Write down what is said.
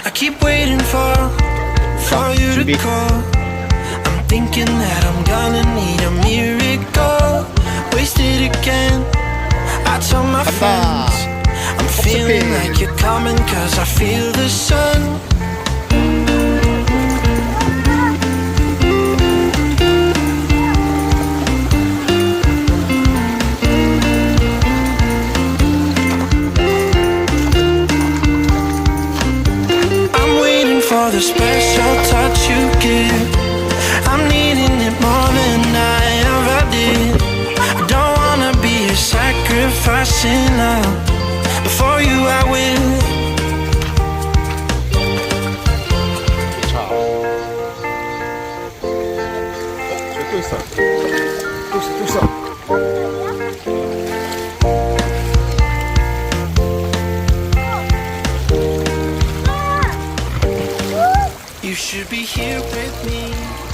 I keep waiting for you to call. I'm thinking that I'm gonna need a miracle. Wasted again. I tell my friends I'm feeling like you're coming, cause I feel the sun. For the special touch you give, I'm needing it more than I ever did. I don't wanna be a sacrificing love. Before you I will. 또 있어. 또 있어. You should be here with me.